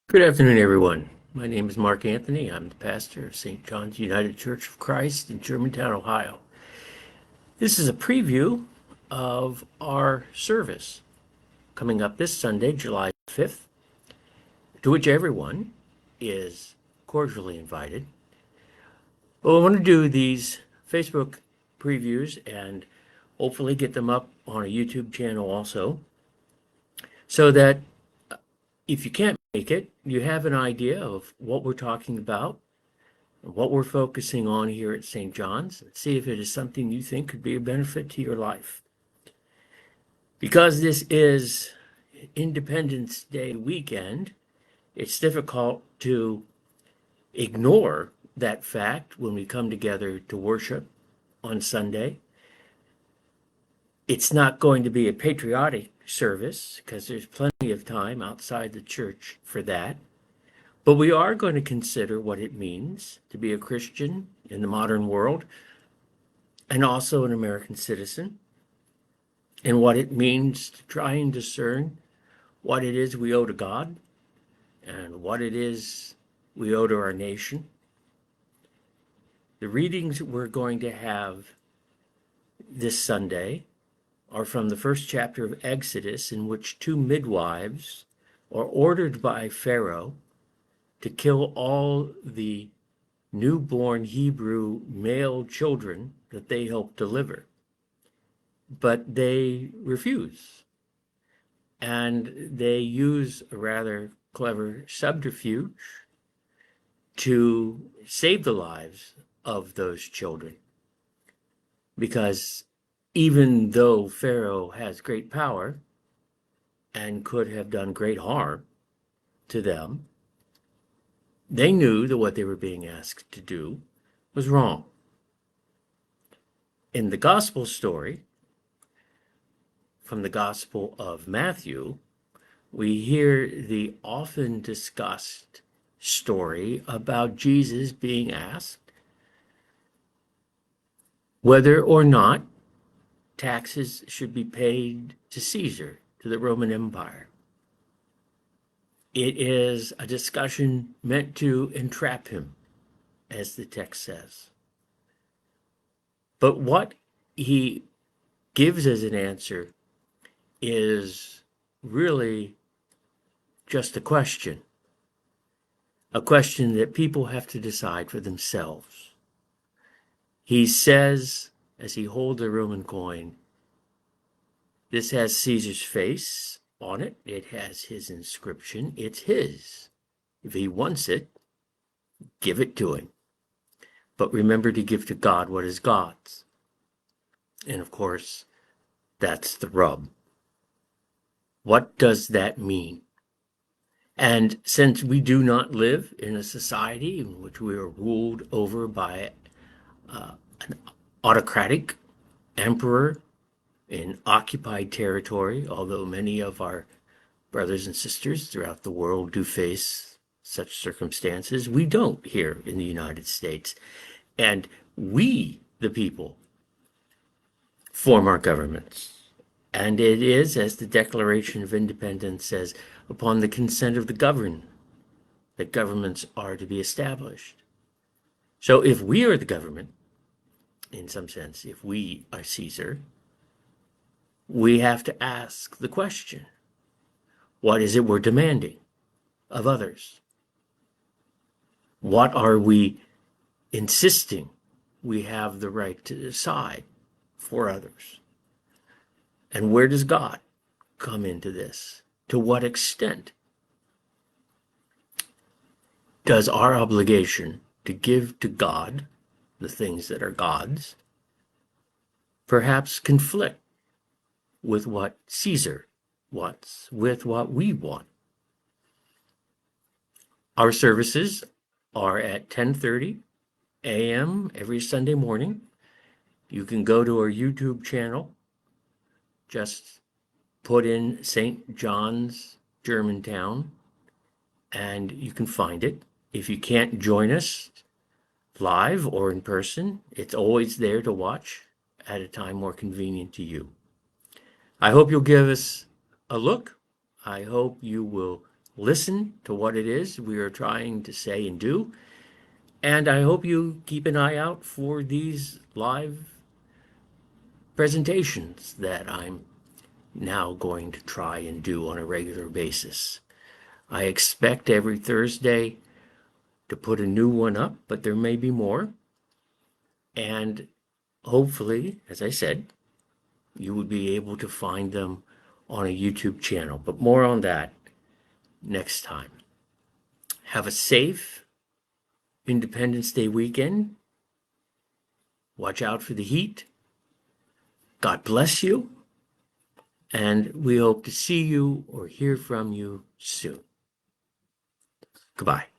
Good afternoon, everyone. My name is Mark Anthony. I'm the pastor of St. John's United Church of Christ in Germantown, Ohio. This is a preview of our service coming up this Sunday, July 5th, to which everyone is cordially invited. Well, I want to do these Facebook previews and hopefully get them up on a YouTube channel also, so that if you can't make it, you have an idea of what we're talking about, what we're focusing on here at St. John's, and see if it is something you think could be a benefit to your life. Because this is Independence Day weekend, it's difficult to ignore that fact when we come together to worship on Sunday. It's not going to be a patriotic service because there's plenty of time outside the church for that. But we are going to consider what it means to be a Christian in the modern world and also an American citizen, and what it means to try and discern what it is we owe to God and what it is we owe to our nation. The readings we're going to have this Sunday are from the first chapter of Exodus, in which two midwives are ordered by Pharaoh to kill all the newborn Hebrew male children that they helped deliver. But they refuse. And they use a rather clever subterfuge to save the lives of those children. Because even though Pharaoh has great power and could have done great harm to them, they knew that what they were being asked to do was wrong. In the gospel story, from the Gospel of Matthew, we hear the often discussed story about Jesus being asked whether or not taxes should be paid to Caesar, to the Roman Empire. It is a discussion meant to entrap him, as the text says. But what he gives as an answer is really just a question that people have to decide for themselves. He says, as he holds a Roman coin, this has Caesar's face on it. It has his inscription. It's his. If he wants it, give it to him. But remember to give to God what is God's. And of course, that's the rub. What does that mean? And since we do not live in a society in which we are ruled over by an autocratic emperor in occupied territory, although many of our brothers and sisters throughout the world do face such circumstances, we don't here in the United States. And we, the people, form our governments. And it is, as the Declaration of Independence says, upon the consent of the governed that governments are to be established. So if we are the government, in some sense, if we are Caesar, we have to ask the question, what is it we're demanding of others? What are we insisting we have the right to decide for others? And where does God come into this? To what extent does our obligation to give to God the things that are God's perhaps conflict with what Caesar wants, with what we want? Our services are at 10:30 a.m. every Sunday morning. You can go to our YouTube channel. Just put in St. John's Germantown and you can find it. If you can't join us live or in person, it's always there to watch at a time more convenient to you. I hope you'll give us a look. I hope you will listen to what it is we are trying to say and do. And I hope you keep an eye out for these live presentations that I'm now going to try and do on a regular basis. I expect every Thursday to put a new one up, but there may be more. And hopefully, as I said, you would be able to find them on a YouTube channel. But more on that next time. Have a safe Independence Day weekend. Watch out for the heat. God bless you. And we hope to see you or hear from you soon. Goodbye.